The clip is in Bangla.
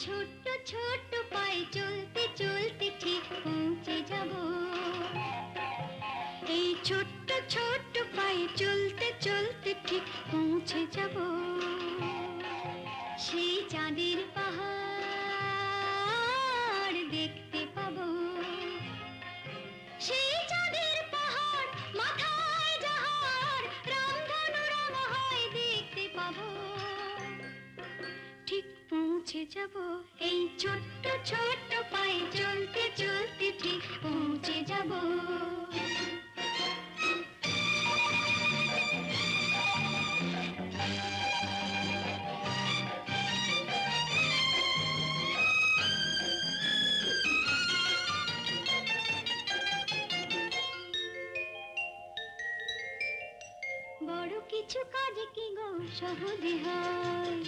ছোট্ট ছোট্ট পায়ে চলতে চলতে ঠিক পৌঁছে যাব। এই ছোট্ট ছোট্ট পায়ে চলতে চলতে ঠিক পৌঁছে যাব সেই চাঁদের পাহাড় দেখতে পাবো। সেই চাঁদের পাহাড় মাথায় যাহার রামধনু রং হয় দেখতে পাবো। ঠিক পৌঁছে যাব এই ছোট্ট ছোট্ট পায়ে চলতে চলতে ঠিক পৌঁছে যাব। বড় কিছু কাজ কি গো সহজে হয়,